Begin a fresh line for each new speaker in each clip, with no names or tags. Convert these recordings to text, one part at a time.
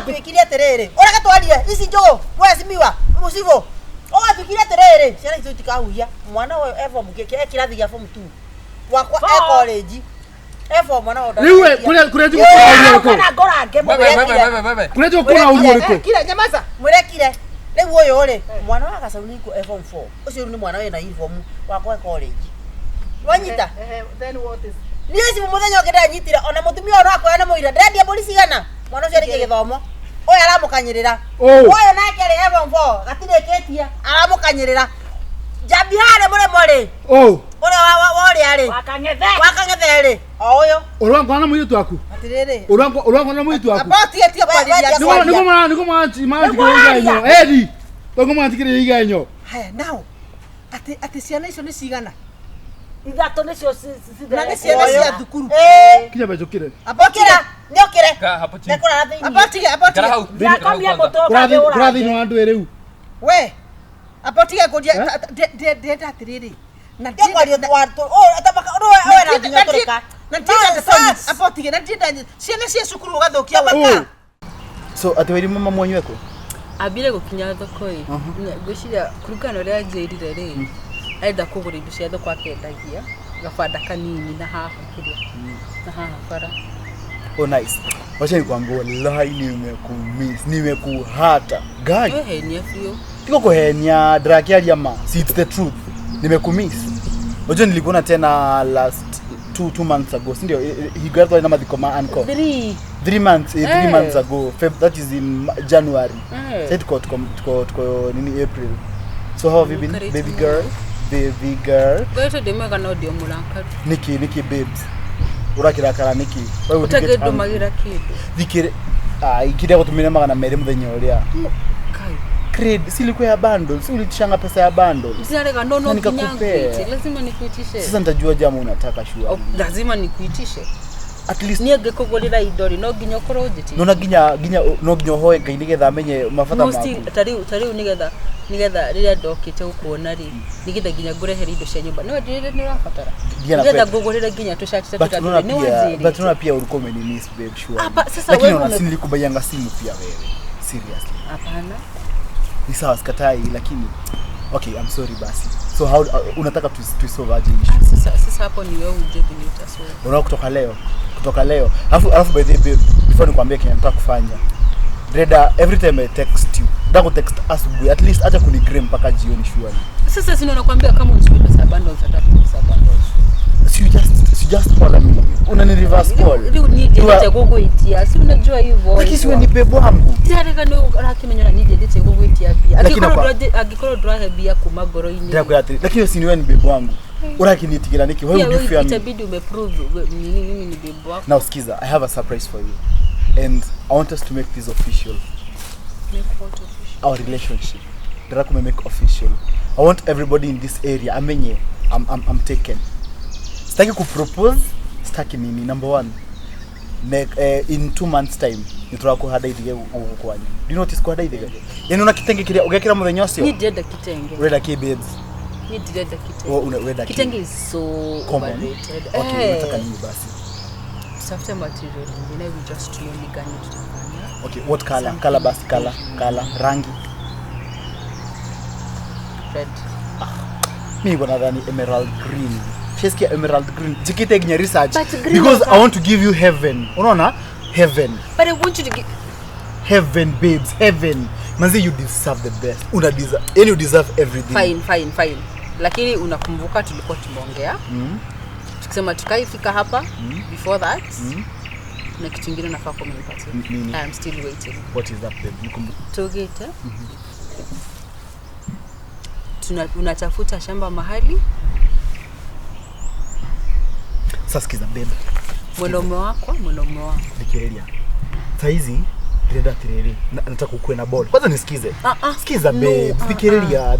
Tuikiria terere. Ora gatwaria ici njogo. Wewe simiwa. Musivo. Oga tuikiria terere. Ciana icio tikahuia. Mwana we evo mugeke kirathi gya form 2. Wakwa college. Evo mwana wa ndani.
Niwe kule jibu kwa
kana ngora ngemo.
Wewe.
Kule jibu kuna uliko.
Kira nyamaza. Murekire. Lewo yo ri. Mwana wa gacauni ko form 4. Ucio ni mwana we na uniform wakwa college. Wanyita.
Then what is?
Niesi muthenya okenda nyitira ona mutumia ono akoya na muira ndendia polisi gana. Mwana ucio ari githomo. Oya aramukanyirira. Oya nake ari form 4 gatireketia aramukanyirira. Jambi hare mure. Ore wori ari. Wakang'ethe ri. Oyo.
Urangwa na muitu waku.
Atiriri.
Urangwa na muitu waku.
Apotie kwaliria.
Niko mwantikire inyo. Edi. Niko mwantikire inyo.
Haya now. Ati ciana icio ni cigana?
Ithato nicio
na ciana cia thukuru.
Kija bajokire.
Apokira. Niokire.
Ka hapo chini.
Nekora thini.
Apotige.
Yakambia motoka
de ora. Kurathi no andu ereu.
We. Apotige kudia ndeta atiriri.
Na ndikwario twarto. Atabaka oya na nginya turika.
Na ndita apotige na ndita ciana cia cukuru gathokia waka.
So atwiri mama mwanyu wako?
Abire gukinya thoko yi. Gwiciria kurugana ria njirire ri. Aida kugura indo cia thoko akendagia. Gabanda kanini na haha kiria. Na haha bara.
Oh nice. Wacha nikwambie wallahi nimekuhata. Guy.
Wewe ni afio.
Tiko kuhenya drakiaria ma. See it's the truth. Nimekumiss. Wacha nilikuona tena last 2 months ago. Ndio he graduated na madhikoma anko. 3 months ago. That is in January. Said tuko nini April. So how have you been, baby girl?
Wewe demega na audio mulanka.
Niki babes. Urakira kara niki. Wewe
utagedo magira kido.
Dikire ikide gutumira magana mere muthenya uria.
Kai.
Cred silikuwa ya bundle, si ulitishanga pesa ya bundle.
Usiarega no kinyangu. Lazima nikuitishe.
Sasa nitajua jamu unataka shua.
Lazima nikuitishe.
At least
niege kugurira idori no ginya korojeti.
No ginya hoe ngai nigetha amenye mafata maku.
No tari nigetha riria ndokite gukuona ri nigetha ginya ngurehera indo cia nyumba. No ndirire ni rafatara. Nigetha ngugurira ginya tushachite tukatire ni wanziri.
But tuna pia ulikuwa umeniss babe sure.
Lakini
unaona nilikubayanga simu pia wewe. Seriously.
Hapana.
Ni sawa sikatai lakini okay I'm sorry basi. So how unataka tuisolve aje issue?
Sasa hapo ni wewe uje vile utasolve.
Unaona kutoka leo. Alafu by the way before nikwambie kile nataka kufanya. Reda every time I text you, ndako text asubuhi at least acha kunigram mpaka jioni surely.
Sasa sina nakwambia kama unachukua pesa bundles atapesa bundles.
Si just call me. Una reverse call.
Ndio kukuitia. Si unajua hivyo.
Lakini si ni bebo wangu.
Tayari kana rakimenya ndio kukuitia pia. Agikoro drahe bia kuma goroini.
Lakini si ni wewe ni bebo wangu. Urakinitikira niki wewe udifia mimi.
Itabidi umeprove mimi ni bebo wako.
Now skiza, I have a surprise for you. And I want us to make this official.
Make what official?
Our relationship. Ndara make official. I want everybody in this area amenye I'm taken. Sitaki kupropose, sitaki nini. Number 1. In 2 months time nitwa kuhada ithige gukwani. Do you notice kuhada ithige? Yani una kitenge kile ugekira muthenya ucio?
Ni direda kitenge.
Ureda ki babes.
Ni direda kitenge.
Oh ureda
kitenge is so overrated.
Okay, nataka nini basi?
Soft material, you know, we just slowly going to the.
Okay, what color? Color basi color, rangi.
Red.
Mimi gonna dhani emerald green. Sheskia emerald green. Jikite ginya research because I want to give you heaven. Unaona? Heaven.
But I want you to give
heaven, babes, heaven. Manzi you deserve the best. You deserve everything.
Fine. Lakini unakumbuka tulikuwa tumeongea? Tukisema tukaifika hapa before that. Na kitu kingine nafaa kumenipatia. I am still waiting.
What is that babe?
Togeta. Unatafuta shamba mahali?
Sasa sikiza babe.
Mwanaume wako.
Dikirelia. Saizi Reda tireri. Nataka ukue na ball. Kwanza nisikize. Sikiza babe. Dikirelia.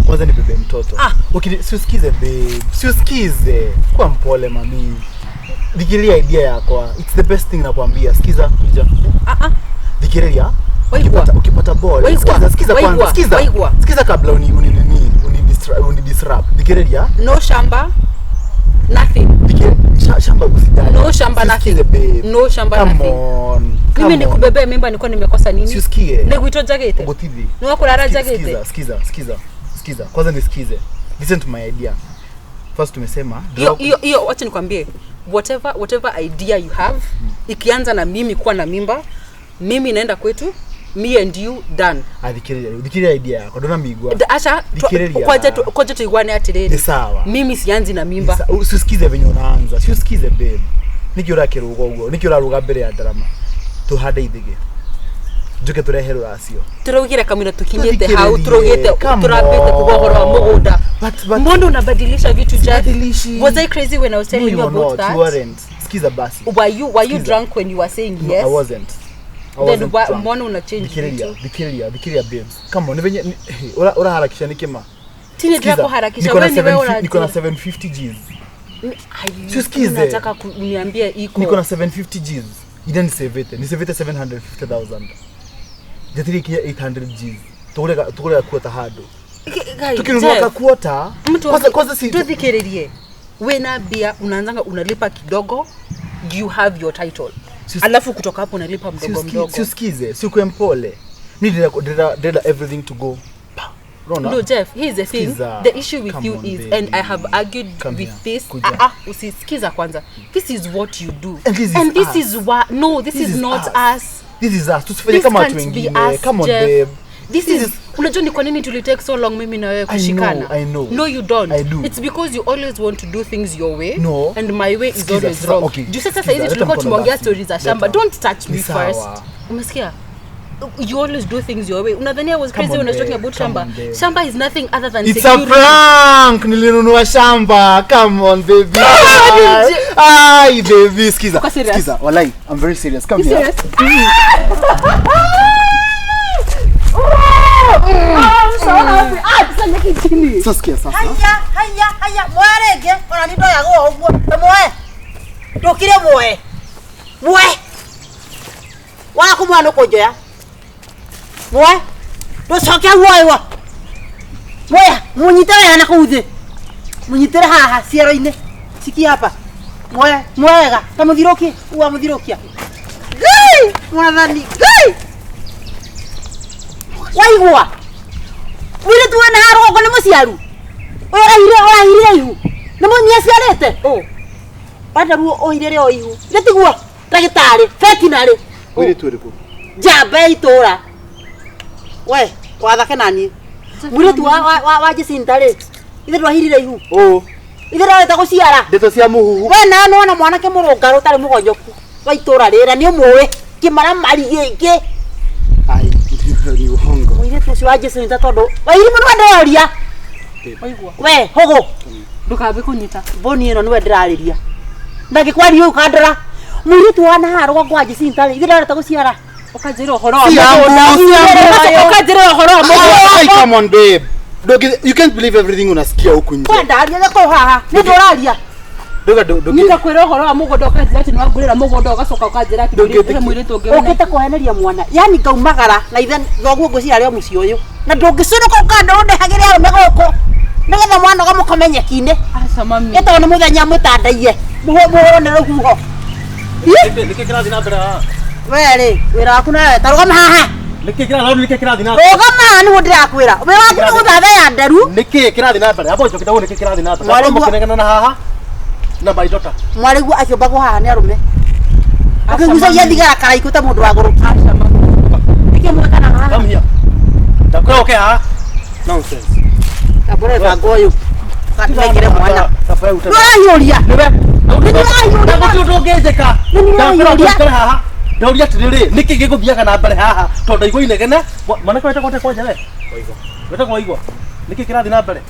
Kwanza ni bebe mtoto. Okay, siusikize babe. Siusikize. Kwa mpole mami. Dikirelia idea yako. It's the best thing nakwambia. Sikiza kuja. Dikirelia. Ukipata ball. Sikiza kwanza. Sikiza kabla uni disrupt. Dikirelia.
No shamba. Nothing.
Shamba usijali.
No shamba nothing. No shamba nothing.
Come on.
Mimi nikubebea mimba nilikuwa nimekosa nini?
Siusikie.
Nikuito jagete.
Ugotivi.
Ni wako lara jagete.
Sikiza. Kwanza nisikize. Listen to my idea. First tumesema
hiyo wacha nikwambie. Whatever idea you have, ikianza na mimi kuwa na mimba, mimi naenda kwetu. Me and you done.
Dikiria idea yako. Dona migwa.
Asha kwaje tuigwane atiriri.
Sawa.
Mimi sianzi na mimba.
Usikize venye unaanza. Usikize babe. Nikiura kirugo ugo. Nikiura ruga mbere ya drama. Tuhade ithige. Njuke turehero racio.
Turogira kamera tukinyete hau turogete turabete kubohora wa mugunda. Mbona unabadilisha vitu jadi? Was I crazy when I was telling you about that?
You weren't. Sikiza basi.
Were you drunk when you were saying yes?
No, I wasn't.
Then mbona una change vitu?
Dikiria babes. Come on, venye ora harakisha nikema.
Tini drako harakisha wewe ni wewe
niko na 750 Gs.
Sikize. Nataka kuniambia iko.
Niko na 750 Gs. Ida nisevete 750,000. Jatiri 800 Gs. Tukule kuota hado. Tukinunua kuota. Kwanza si
tuthikiririe. Wewe na bia unaanzanga unalipa kidogo, you have your title. Alafu kutoka hapo unalipa mdogo.
Siusikize, siuko mpole. Need everything to go.
No, Jeff, here's the thing. The issue with you is, baby. And I have argued with this. Usisikiza kwanza. This is what you do.
And this is
what. No, this is not us.
This is us. Tusifanye kama watu wengine. Come on, babe.
This is unajua ni kwa nini tulitake so long mimi na wewe kushikana?
I know.
No, you don't.
I do.
It's because you always want to do things your way.
No.
And my way is always wrong.
Okay.
Juu sasa hizi tulikuwa tumeongea stories za shamba. Don't touch me first. Umesikia? You always do things your way. Unadhania I was crazy when I was talking about shamba. Shamba is nothing other than
it's security. It's a prank. Nilinunua shamba. Come on, baby. Ay, baby. Skiza. Walai, I'm very serious. Come here.
Serious?
I'm so happy. Sasa nikitini.
Sasa sasa.
Haya. Mwarege. Ona nindo yago ogwo. Moe. Ndokire moe. Wa kumwana kojoya. Moe. Ndocokia woiwa. Moya, munyitare hana kuuthe. Munyitare haha ciero-ine. Siki hapa. Mwega. Tamuthirokie. Uwa muthirokia. Gai! Mwathani. Gai! Waigwa. Wile tuwana haro ko ni musiaru. Oya ihu. Namo niaciarete. Bada ruo oirere o ihu. Ndetigua. Dagitari, veterinary.
Wile tuiriku.
Jambe itura. We, wathake nani? Mwire tu wa Jesintare. Ithe ndwahirire ihu. Ithe ndwahete guciara.
Ndeto cia muhuhu.
We na nona mwanake murungaru utari mugonyoku. Wa itura rira ni umuwe. Kimara mari giki.
Ai, ni uhongo.
Mwire tu ci wa Jesintare tondu. Wa irimu no ndoria. Waigua. We, hogo.
Ndukabe kunyita.
Boni ino niwe ndirariria. Ndagikwari uyu kandora. Mwire tu wana haro kwa Jesintare. Ithe ndwahete guciara. Ukajira horo. Ukajira horo.
Come on, babe. You can't believe everything unasikia huku nje.
Kwenda aria ko haha. Ni ndoraria.
Doga.
Nika kwira horo wa mugondo ukajira ati no ngurira mugondo ugacoka ukajira ati ndurite mwire tungiona.
Ukite kuheneria mwana. Yani ngaumagara na ithe thoguo ngucira rio muci uyu. Na ndungicuruka ukanda undehagire arume goko. Nigetha mwana gamukomenyekine.
Aca mami.
Ito ni muthenya mutandaiye. Muhoro ni ruhuho.
Niki kirathi na mbere haha.
Were, wira waku na tarugama haha.
Niki kirathi na.
Rugama ni ndirakwira. Wira waku ni guthatha ya nderu.
Niki kirathi na mbere. Abo njokita niki kirathi na mbere. Abo mukenegana na haha. Na baidota.
Mwarigu akiombago haha ni arume. Akigucagia thigara karaiku ta mundu wa guru.
Aca mami.
Niki mwekana haha.
Come here. Ndakora okay haha. Nonsense.
Abore bango uyu. Katigire mwana.
Safari uta.
Ndorahiuria.
Niwe.
Ndogezeka.
Ndakora haha. Ndauria tiriri niki giguthiaga na mbere haha tondu igwa inegene mwana kwete kwanja we oigo wete kwaigwa niki kirathi na mbere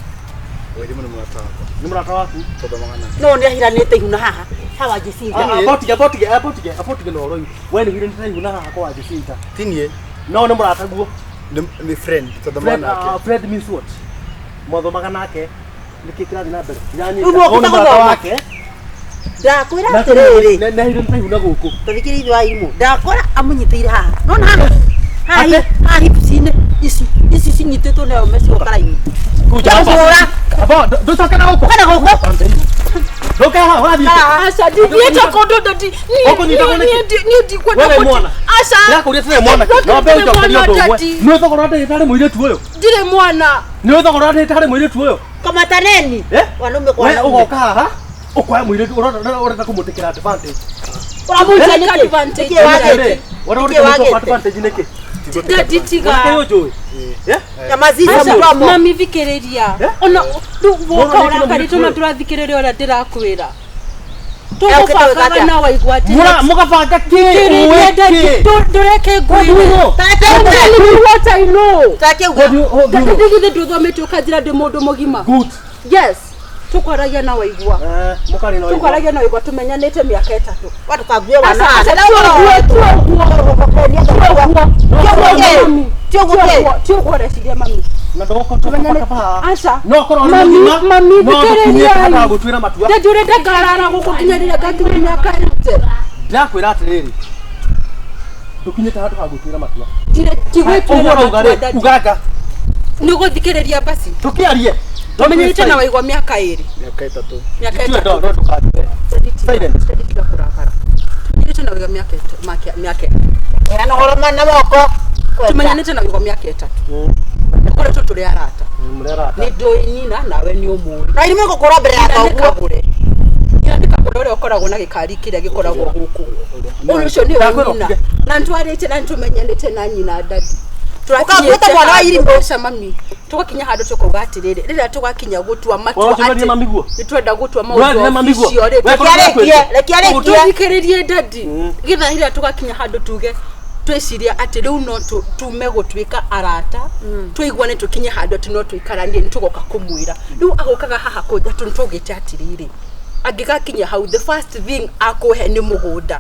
wewe ni murata waku tondu magana
no ndi ahiranite ihu na haha hawa Jesinta
apotige no roi we ni hiranite ihu na haha kwa Jesinta
Tinie.
no ni murata guo
Ni friend tondu mwana yake.
Fred means what motho magana yake niki kirathi na mbere yani
ni murata wake. Ndakwira atiriri.
Na hiranite ihu na guku
Tadikiri ithu aimu. Ndakora amunyitire haha. Nona haha. Haha hipsine. Isi sinyititwo nayo meci okaraini.
Abo nducoke na guku.
Kana guku.
Roka haha wathi.
Acha ndiye kondo dadi. Ni kwa
wewe mwana.
Acha.
Ndakũria tene mwana. Na mbe ũcokerio ndũgwe. Nĩ thogora ndagĩtarĩ mũirĩtu ũyũ.
Ndire mwana.
Nĩ thogora ndagĩtarĩ mũirĩtu ũyũ.
Kamata neni? Wanaume kwa
wanaume. Wewe ugoka haha. Ukoya mũirĩtu ũrenda kũmũtĩkĩra advantage.
Uramũtĩkĩra advantage.
Ũrenda advantage nĩkĩ?
Dadi tiga.
Kĩyo njũĩ.
Nyamaziza mdomo.
Mami thikĩrĩria. Ona woka ũrakarĩtwo na tũrathikĩrĩria ũrĩa ndĩrakwĩra. Tũgũbanga na waigua atĩ.
Mũgabanga kĩ?
Ndũreke ngwĩre. What I know. Ndigithe ndũthomete ũkanjĩra ndĩ mũndũ mũgima.
Good.
Yes. Tukwaragia na waigua.
Mũkari na waigua.
Tukwaragia na waigua tumenyanĩte mĩaka 3.
Watu kague wana.
Tioguo reciria mami.
Na ndoko tupaka pa.
Acha.
No korwo
mami
thikĩrĩria. Gũtuĩra matua.
Ndĩrenda ngarara gũkũkinyĩrĩria ngakinya mĩaka 8.
Ndakwĩra atĩrĩrĩ. Ndũkinyĩte handũ ha gũtuĩra matua.
Tigwĩtuĩra
uganga.
Nĩ gũthikĩrĩria basi.
Tũkĩarie.
Tumenyete na waigua mĩaka 2.
Miaka 3.
Miaka 3.
Ndo ndũkandire. Silent.
Tumenyete na waigua mĩaka.
Yana horoma na moko.
Tumenyete na waigua mĩaka 3. Nĩkoretwo tũrĩ arata.
Mũrerata.
Nĩ ndũnyina nawe nĩ ũmũĩ.
Na irimo gũkorwo mbere ya
KAGURE. Ndika ũrĩa ũkoragwo na gĩkari kĩrĩa gĩkoragwo gũkũ. Ũcio nĩ nyina. Na ntwarĩte na ntumenyanĩte na nyina dadi.
Ukaguta mwana wa irimbo
mami. Tugakinya handu tukuga atiriri rĩrĩa tugakinya gutua matua
ati.
Nitwenda gutua maũndũ icio
rekia
tuthikĩrĩrie dadi. Githa rĩrĩa tugakinya handu tuge tweciria ati rĩu no tume gũtuĩka arata. Tũiguane tukinye handu ati no tũikaranie nĩtũgoka kũmwĩra. Rĩu agokaga haha kũnja tũgĩte atiriri. Angĩgakinya hau the first thing akũhe nĩ mũgũnda.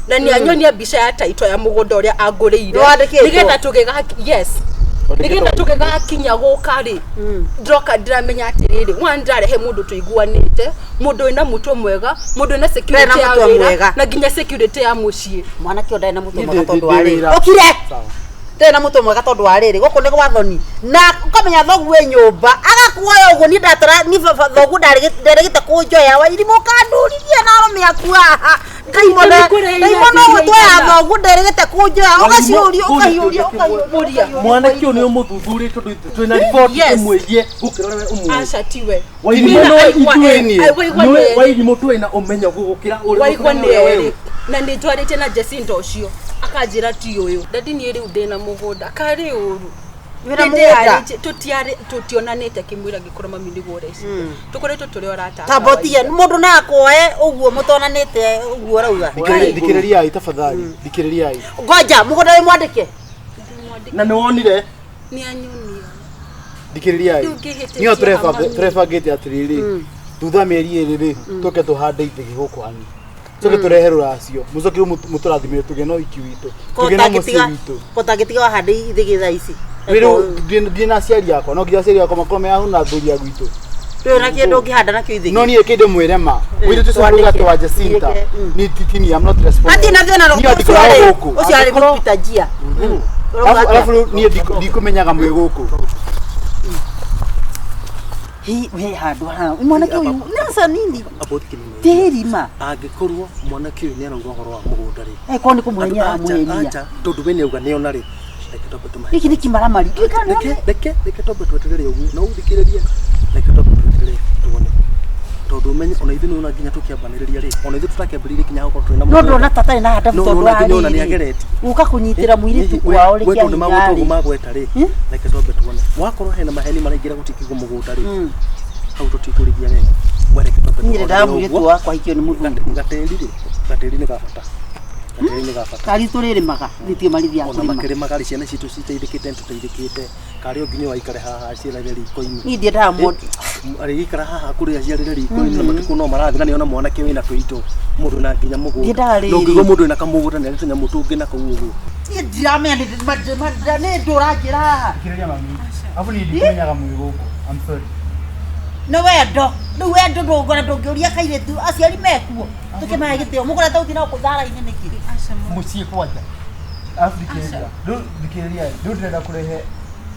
Na ni anyonia mbica ya taito ya mũgũnda ũrĩa angũrĩire. Nigetha tũgega yes. Nigetha tũgega kinya gũkari. Ndoka ndiramenya atiriri. Wandarehe mũndũ tũiguanĩte, mũndũ wĩna mũtwe mwega, mũndũ wĩna security ya wĩra, na nginya security ya mũciĩ.
Mwana kĩo ndarĩ na mũtwe mwega tondũ wa rĩrĩ. Ũkire. Ndarĩ na mũtwe mwega tondũ wa rĩrĩ. Gũkũ nĩ gwathoni. Na ũkamenya thoguo nyũmba, agakuoya ũguo ni ndatara ni thoguo ndarĩgĩte kũnjoya wa irimũ kandũririe na arũme aku haha. Kaimona gũtwaya thoguo ndarĩgĩte kũnjoya ũgaciũria ũkahiũria.
Mwana kĩo nĩ ũmũthuthurie tondũ twĩna report ũmwĩgie gũkĩra we ũmwĩgie.
Aca tiwe.
Waithimũ twĩna ũmenyo gũgũkĩra
ũrĩa na nĩ twarĩte na Jacinta ũcio akanjĩra ti ũyũ dadi nĩ rĩu ndĩna mũgũnda karĩ ũru tũtionanĩte kĩmwĩra ngĩkorwo mami nĩguo reci tũkoretwo tũrĩ orata
tabotia mũndũ na akwoe ũguo mũtonanĩte ũguo rauga
thikĩrĩriai tafadhali thikĩrĩriai
ngoja mũgũnda wĩ mwandĩke
na nĩ wonire
nĩ anyonia
thikĩrĩriai niyo tũrebangĩte atĩrĩrĩ thutha mĩeri 2 tũke tũhande ithegi gũkũ hanyu tũke tũrehe rũracio mũcoke mũtũrathimĩre tũgĩe na ũhiki witũ tũgĩe na mũciĩ witũ
kotagĩtiga wahande ithegi thaa ici
rĩu ndina aciari akwa no nginya aciari akwa makorwo mehahuna thũri ya gwitũ
rĩu na kĩndũ ũngĩhanda nakĩo ithegi
no niĩ kĩndĩ mwĩre ma wĩrĩ tũcũrũga twa Jacinta ni titini I'm not responsible
ati na thĩna rũkũ ũcio arĩ gũpita njia
alafu niĩ ndikũmenyaga mwĩ gũkũ
we handũ ha mwanake ũyũ nasa nini tĩrima
angĩkorwo mwanake ũyũ nĩ arauga ũhoro wa mũgũnda rĩ
ko nĩ kũmũhenyera mwenia
tondũ we nĩauga nĩona rĩ
iki nĩ kimaramari
reke tombe tweterere ũguo no ũthikĩrĩrie reke tombe tweterere tuone tondũ ũmenye ona ithuĩ nĩona nginya tũkĩambanĩrĩria rĩ ona ithuĩ tũtakĩambĩrĩirie kinya gũkorwo twĩ na
no ndona tatarĩ na handa tondũ wa
nĩona nĩagereti
ũka kũnyitĩra mũirĩtu kwao rĩkĩa
tondũ magũtũgũ magweta rĩ reke tombe tuone wakorwo hena maheni maraingĩra gũtikĩgwo mũgũnda rĩ hau tũtikũrithia wega wereke tombe
nyire da mũirĩtu wakwa hikio nĩ mũthuri
gatĩri nĩ gabata
kari tũrĩrĩmaga nĩtio marithia
ona makĩrĩmaga rĩ ciana citũ citeithĩkĩte tũteithĩkĩte karĩ nginya waikare haha ciarĩre riko-inĩ
niĩ ndiendaga mũndũ
arĩgĩikara haha kũrĩa ciarĩre riko-inĩ na matukũ no marathiĩ na nĩona mwanake wĩna tũitũ mũndũ na nginya mũgũnda ndũngĩgwo mũndũ wĩna kamũgũnda nĩ tũnyamũ tũngĩ na kũu ũguo
niĩ ndiramenya nĩ ndũranjĩra haha
thikĩrĩria mami afu niĩ ndikũmenyaga mwĩ gũkũ I'm sorry
no wendo rĩu wendo ndũngora ndũngĩũria kairĩtu aciari mekuo tũkĩmahe gĩtĩo mũgũra tauthi no kũthara-inĩ nĩkĩ
mũciĩ kwanja alafu thikĩrĩria rĩu ndĩrenda kũrehe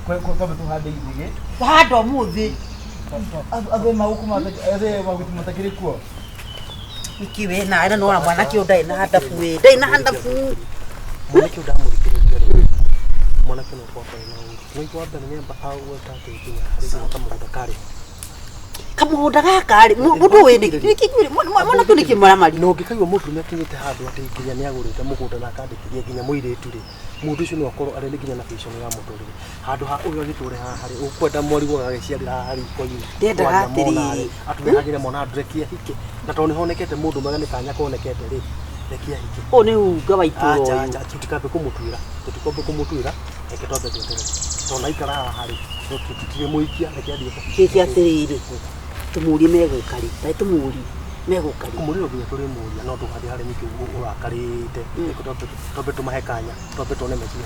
twambe tũhande ithigĩ
handa ũmũthĩ
athe maguku matakĩrĩ kuo
Nikiwe na ina no mwana ki ndai na hadafu we. Ndai na hadafu.
Mwana ki ndamurikiriria ri. Mwana ki no kwa na ngoi kwa bana nyamba au tate ikinya hari kama ndakari.
Kamunda gakari mundu we nikigwire mwana tu nikimaramari
no ngikaigwa mundu nyakinyite handu ati ikinya ni agurite mugunda na kandikiria nginya muiretu ri mundu ucio no akorwo ari nginya na vision ya muturire handu ha uyo giture ha hari ukwenda mwarigo agiciarira hari koini
ndenda gatiri
atumehagire mona drekia hike na toni honekete mundu magani kanya konekete ri rekia hike
o ni unga waituro
acha tutikabe kumutwira eke tobe tutere tona ikara hari tutire muikia rekia ndiko
kiki atirire tumuri megukari tai tumuri megukari
kumuri no turi muri no tukathi hari niki urakarite eke tobe tumahekanya tobe tone mekina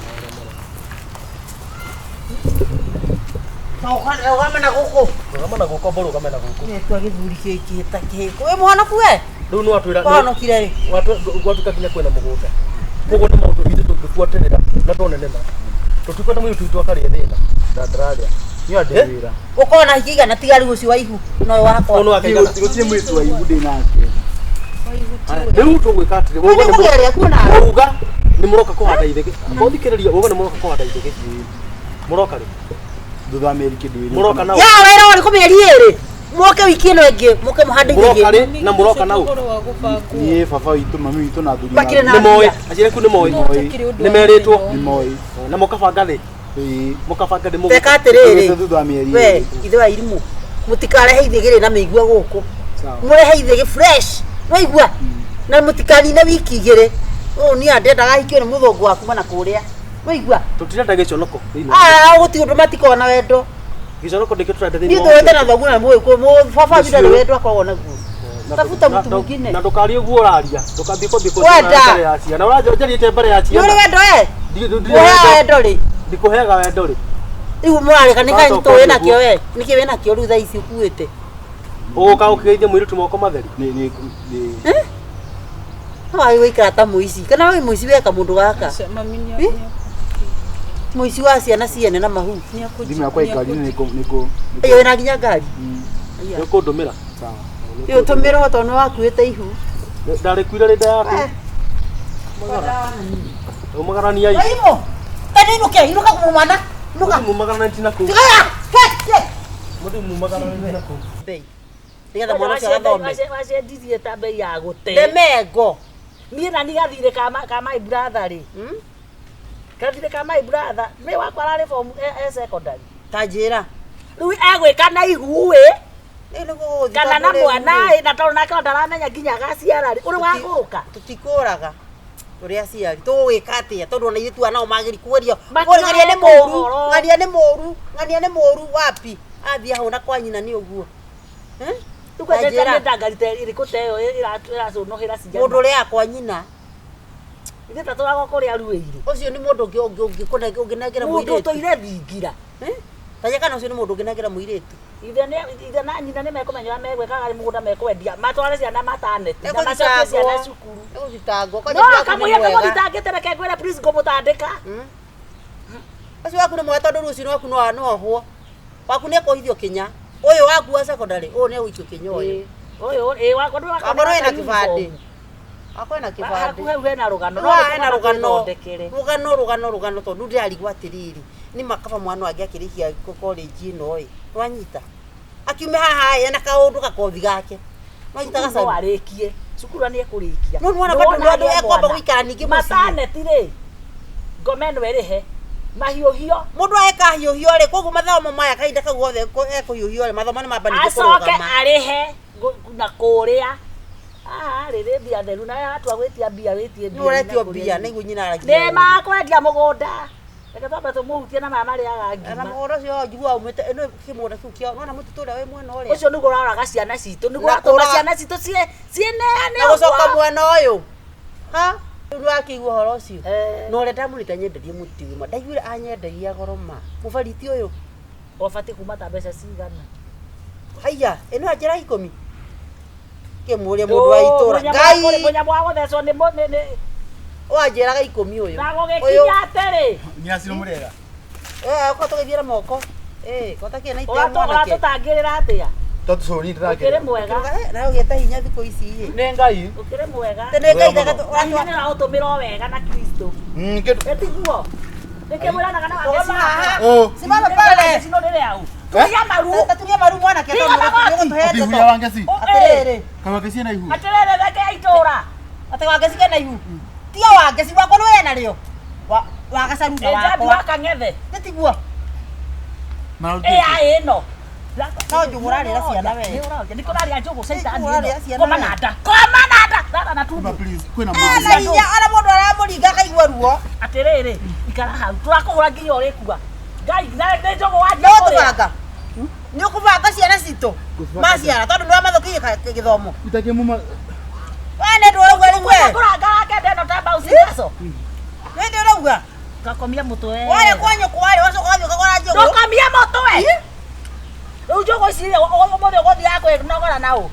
Ugamena guko
boro ugamena guko
netwa githuri kiki takiko we mwana kuwe
riu no atwira
wano kire
watu kakinya kwena mugunda kogo ni maundu gitu tukifuatirira na tone nema tukikwenda mwi tuitwa kari thina
Ndadraria. Ni adewira.
ukona hikiga na tigari gucio waihu no wako
ono akaigana
Gutie mwitu wa ibude nake.
riu tugwika atiri wogo ni
mugeria kuna
uga ni muroka kuhanda ithege muthikiriria wogo ni muroka kuhanda ithege muroka ri
Thutha wa meri kidwiri.
muroka nau
ya wera wari kumeri iri moke wiki ino ingi moke muhande
muroka ri
ingi
na muroka nau
Ni baba witu mami witu na thuri.
Bakire na
ni moy ajire ku ni moy ni meritwo
Ni moi.
na mukabanga thi mukabanga thi mugo
teka atiriri
Thutha wa meri.
we ithe wa irimu mutikarehe ithigire na meigua guku murehe ithigi fresh waigua na mutikani na wiki igire o ni andendaga ikio ni muthongo waku mana kuria waigua
tutirenda giconoko
guti undu matikona wendo
giconoko ndikiturenda
ni
thini
twete na thogu na muwe ko baba bila wendo akorwo naguo tafuta mtu mwingine
na ndukari uguo uraria ndukambi ko biko
Wenda.
na urajojerie mbere ya
ni
ciana
wendo we wendo ri
ndikuheaga wendo ri
riu mwari kanika nto wena kio we niki wena kio riu thaisi ukuite
uka ukigeithia mwiritu moko matheri
Ni
Wai wikara ta muici kana wai muici weka mundu gaka muici wa ciana ciene na mahu
Dimu yakwa ikari niko.
iyo wena nginya ngari
ukundumira
Sawa.
iyo tumira to no wakuite ihu
ndari kwira rinda yaku umagarania ai
aimo tani nuke inuka kumwana nuka
mumagarana ntina ku
he
mudu mumagarana ntina ku
bei ndiga mwana cia thome
wacendirie ta mbei ya gute
demengo
niĩ na nigathire ka my brother rĩ gathire ka my brother nĩ wakwa ararĩ form secondary
tajira
rĩu egwĩka na ihu ĩ kana na mwana ĩ na tondũ nake ndaramenya nginya agaciara rĩ ũrĩ wagũrũka
tutikũraga uri aciari tugwika atia tondu ona ithu anao magiri kuorio ngania ni moru wapi athia hona kwa nyina ni uguo
tukwendete ndangarite iriku teyo iracunuhira ciana
mundu uri akwa nyina
ithe taturago kuria ruire
ucio ni mundu unginengera
mundu
muiritu
toire thingira
taja kana ucio ni mundu unginengera muiritu
ithe na nyina nimekumenya megwikaga ri mugunda mekwendia matware ciana mataneti na macokie ciana cukuru
egutangwo
no kamuya kamũthitangĩte reke ngwĩre please ngũmũtandĩka
acio waku nĩ mwega tondũ rũciũ waku no ohwo waku nĩ ekũhithio kinya ũyũ waku wa secondary ũyũ nĩ egũikio kinya ũyũ
wakwa
akorwo ena kĩbandĩ akwa ena kĩbandĩ
hau hena rũgano
hena rũgano tondũ ndĩrarigwo atĩrĩrĩ nĩ makaba mwana wake akĩrĩkia college ĩno ĩ wanyita akiume haha ena kaũndũ gakothi gake wanyita gacaru
warĩkie cukuru nĩ ekũrĩkia
no mwana bado ndio ekwamba gũikara ningĩ
mataneti rĩ ngome no ĩrĩhe mahiũhio
mundu eka hiũhio rĩ koguo mathomo maya kahinda kau gothe ekũhiũhio rĩ mathomo nĩ mambanĩte
acoke arĩhe na kũrĩa rĩrĩ mbia theru na atua gwĩtia mbia wĩtie mbia
ũretio mbia nĩguo nyina aragia
nĩ makwendia mũgũnda reke twambe tũmũhutie na maya marĩaga ngima
na mũgũnda ũcio njigua umĩte ĩno kĩmũgũnda kĩu kĩao nona mũtitũ ũrĩa wĩ mwena ũrĩa
ũcio nĩguo ũraroraga ciana citũ nĩguo ũratũma ciana citũ ciĩneane
na gũcoka mwena ũyũ ha rĩu wakĩigua ũhoro ũcio na ũrĩa ndamũrĩte nyenderie mũtĩ ũmwe ndaiguire anyenderia goro ma mũbariti ũyũ
ũbatiĩ kuma ta mbeca cigana
haiya ĩno anjĩra 10 kĩmũria mũndũ wa itũra ngai
mũnyamũ wa gũthecwo nĩ
wanjĩraga 10 ũyũ
na gũgĩkinya atĩrĩ
Nyasiro murega.
ko tũgĩthiĩra moko ko takiĩ na itema nake
ũratũtangĩrĩra atĩa
Toto so ni ndira
Ukire mwega.
Na ugeta hinya thiku ici hii.
Nĩ Ngai.
Ukire mwega.
Tene ngai daga
Watu ni utumiro wega na Kristo. Etiguo. Nikimwira na kana wangeci.
Oh.
Simama pale.
Sino ndire au. Tulia maru.
Tatulia maru mwana keto.
Atihuya wangeci.
Atirere.
Kawangeci na ihu.
Atirere thake itura.
Ate wangeci kana ihu. Tia wangeci wako no yana rio. Wagacaruga
Ejabi
wako.
wakang'ethe.
Tiguo.
Ea ino.
No njugura rira ciana we.
Nikuraria njugu caitani
Nikuraria
ino.
ciana we.
Komanada. Komanada. Rara na tumbo.
Please, kwina
Ala hinya ala mundu aramuringa kaigua ruo.
Atiriri. Ikara hau. Turakugura nginya urikuga. Ngai na njugu wa
No tubanga. Ni ukubanga ciana cito. Maciara tondu ni wamathukirie githomo.
Itakie muma.
Wane ndurauga riwe.
Kuranga wake ndeno tamba ucikaco.
Ni ndurauga.
Gakomia mutwe.
Wale kwanyu kwale wacoka wathi ukagora njugu.
Gakomia mutwe. Riu njugu ici umuthi uguthi yako nogora nau.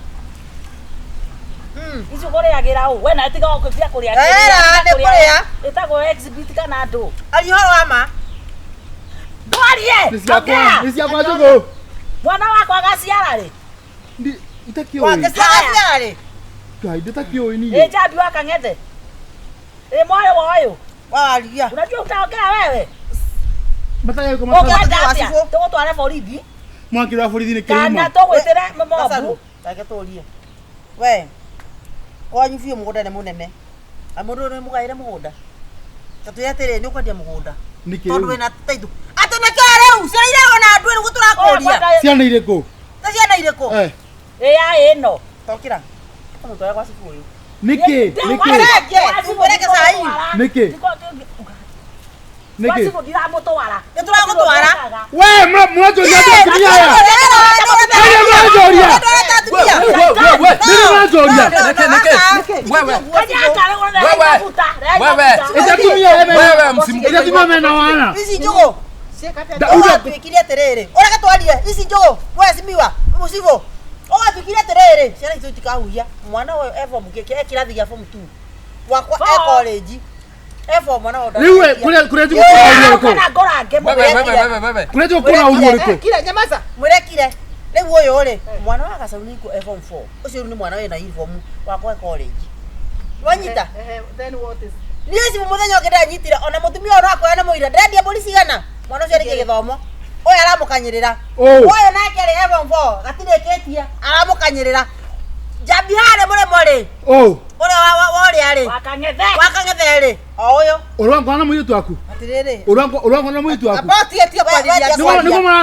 Ici kuriagira u. We na tiga ukifia kuria.
Era ni kuria.
Itago exhibit kana ndu.
Ali horo ama.
Ndwarie.
Nisiakwa njugu.
Mwana wakwa agaciara ri.
Itakio.
Wangeciara ri.
Ngai nditakio ini.
Ejabi wakang'ethe. Moyo woyo.
Waria.
Unajua utaongea wewe?
Mataya kwa
Okay.
mataya.
Uganda
wasifu.
atia. Tugutware borithi.
Mwakira borithi ni
Kana
kirima.
tugwitire mobu.
Take turie. We. Kwanyu biũ mũgũnda nĩ mũnene. Mũndũ nĩ mũgaĩre mũgũnda. Tatũire atĩrĩ nĩ ũkwendia mũgũnda. Tondũ wĩna taitũ. Atĩ nĩkĩo rĩu ciana irarwo na andũ nĩguo tũrakũria.
Ciana irĩkũ?
Ta ciana irĩkũ?
Ĩa ĩno.
Tokĩra. Mũtware kwa cibu ũyũ.
Niki.
Tũmũreke saa hii.
Niki. Niki.
Wasibu ndiramũtwara.
Nĩ tũragũtwara.
We mwajoria atumia aya. Aya mwajoria. Mwajoria. Itatumia mena wana.
Ici njũgũ. Ũgatwĩkire atĩrĩrĩ. Ũreke twarie. Ici njũgũ. Mheshimiwa. Mũcibu. Ũgatwĩkire atĩrĩrĩ. Ciana icio itikahuhia. Mwana ũyũ form kĩrathi gĩa form 2. Wakwa college. Mwana ũyũ.
Riwe kure njugu kwa uriko. Kure njugu kwa uriko.
Kire nyamaza. Mũrekire. Rĩu ũyũ rĩ. Mwana wa gacaũ nĩ form 4. Ũcio nĩ mwana wĩna uniform wakwa college. Wanyita.
Then what is?
Niĩ cibu mũthenya ũngĩ ndanyitire ona mũtumia ũyũ akoya na mũira ndendia mbũri cigana. Mwana ũcio arĩkia gĩthomo. Ũyũ aramũkanyĩrĩra. Ũyũ nake rĩ form 4 gatirĩkĩtie aramũkanyĩrĩra. Jambi harĩ mũrĩmo rĩ. Ũrĩa worĩa rĩ. Wakang'ethe rĩ. O ũyũ.
Ũrangwa na mũirĩtu waku.
Atĩrĩrĩ.
Ũrangwa na mũirĩtu waku.
Apotigetie kwarĩria.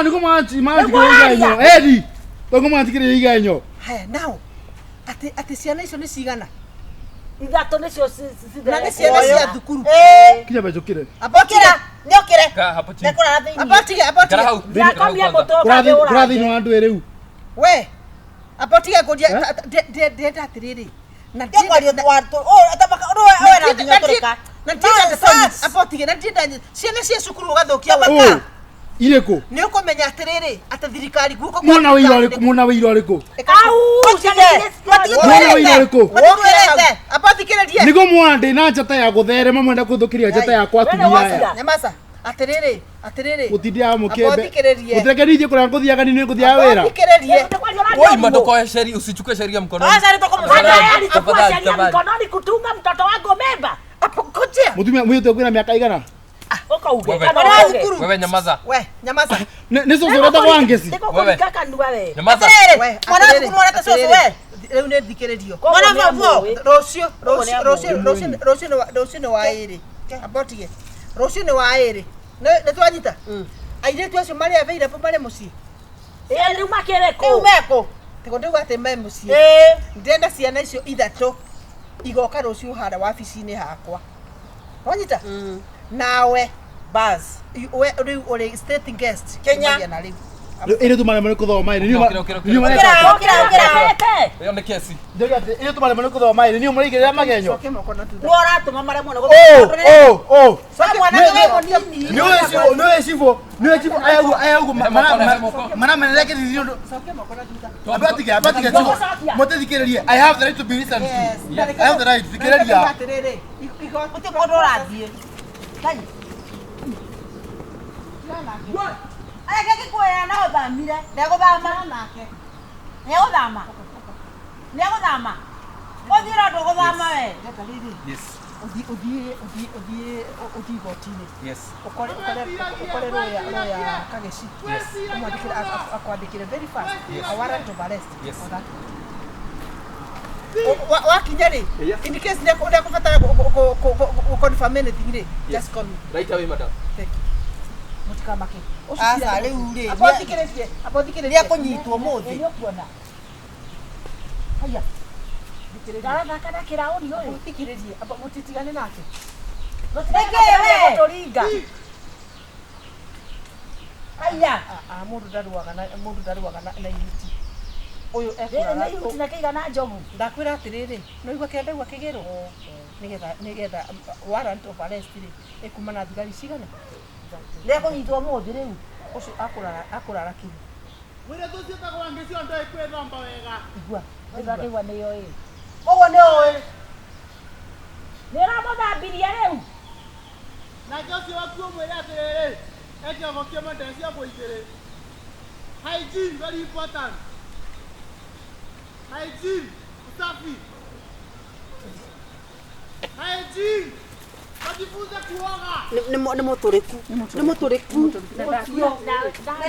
Nĩgũo manjikĩrĩria inyo. Edi. Tũngũ manjikĩrĩria inyo.
Haya nao. Atĩ ciana icio nĩ cigana.
Ithatũ nĩcio
Na nĩ ciana cia thukuru.
Kinya bejũkĩre.
Apokĩra. Nĩ ũkĩre.
Ka hapo chini.
Nekũrara thĩinĩ. Apotige.
Ndakomia mũtwe
Kũrathiĩ na andũ erĩu.
We. Apotige kũria ndenda atĩrĩrĩ. Na ndĩkwario watu. Atabaka na nginya tũreka. Na ndĩrenda apotige na ndĩrenda ciana cia cukuru ũgathũkia weka.
Irĩkũ?
Nĩ ũkũmenya atĩrĩrĩ atĩ thirikari guko.
Mwana wĩira ũrĩkũ? Mwana wĩira ũrĩkũ?
Mwana wĩira ũrĩkũ? Apothikĩrĩrie.
Nĩguo mwandĩ na njata ya gũtherema mwenda gũthũkĩria njata yakwa atumia aya.
Nyamaza. Atĩrĩrĩ.
Gũtindia mũkĩmbe. Ũtegereithie kũrĩa ngũthiaga ni ngũthiaga wĩra.
Apothikĩrĩrie.
Wewe matokoe sheria, usichukue sheria mkononi.
Sasa nitokomsaidia.
mkononi kutunga mtoto wangu memba.
Apokojea.
Mutumia mũirĩtu kwĩna mĩaka igana?
Ukauge.
Wewe nyamaza.
We, nyamaza.
Nĩ cũcũ ũrenda kwa ngeci.
Ndikũkũringa kanua we.
Nyamaza.
Mwana waku mwana cũcũ we. Rĩu nĩ thikĩrĩrio. Mwana mabo. Rũciũ nĩ wa ĩrĩ. Apotige. Rũciũ nĩ wa ĩrĩ. Nĩ twanyita. Airĩtu acio marĩ available marĩ mũciĩ.
Rĩu makĩrĩkũ.
Rĩu meko. Tiko ndĩuga atĩ me mũciĩ. Ndĩrenda ciana icio ithatũ igoka rũciũ harĩa wabici-inĩ hakwa. Wanyita? Nawe bas. Rĩu ũrĩ state guest. Kenya.
Ile tu marema nĩkũthoma ĩrĩ.
Hiyo ni kesi.
Ile tu marema nĩkũthoma ĩrĩ. Niĩ mũraigĩrĩra magenyo.
Ũratũma maremwo nĩ
Nĩwe cibũ. Aya ũguo maramenera kĩthithi ũndũ. Abatige cibũ. Mũtethikĩrĩrie. I have the right to be listened to. I have the right. Thikĩrĩria.
Ũtĩ mũndũ ũrathiĩ. Aya gĩkĩ kuoya na ũthamire. Ndegũthama nake. Nĩegũthama. Nĩegũthama. Ũthira ndũgũthama we.
Yes.
Uthi igoti-inĩ.
Yes.
Ukore roya Kageci. Akwandĩkĩre very fast. A warrant of arrest.
Yes.
Wakinya rĩ, in case nĩekũbatara confirm anything rĩ, just call me.
Right away, madam.
Thank you.
Mũtikamake.
Aca rĩu rĩ.
Apothikĩrĩrie.
Nĩekũnyitwo mũthĩ.
Nĩũkuona. Haya. Ndarathaka na kĩraũri ũyũ.
Mũthikĩrĩrie.
Mũtitigane nake.
Tũringa. Haya.
Mũndũ ndaruaga na ihuti.
Ũyũ
Nĩ ihuti na kĩigana njogu.
ndakwĩra atĩrĩrĩ, no igua kĩndegwa kĩgĩrwo nĩgetha warrant of arrest rĩ ĩkuma na thigari cigana nĩekũnyitwo mũthĩ rĩu ũcio akũrara kĩru
Wĩra tũcio tagwa ngĩcio ndoĩ kwĩthomba wega.
igua
Ndĩrakĩigua nĩyo ĩ.
ũguo nĩ ũĩ
Nĩũramũthambirie rĩu.
Na ũcio waku ũmwĩre atĩrĩrĩ, ekĩragwo kĩama cia mũingĩrĩ. Hygiene, very important. Hygiene, usafi. Hygiene. Wajifunze kuoga.
nĩ mũtũrĩku nĩ mũtũrĩku
Na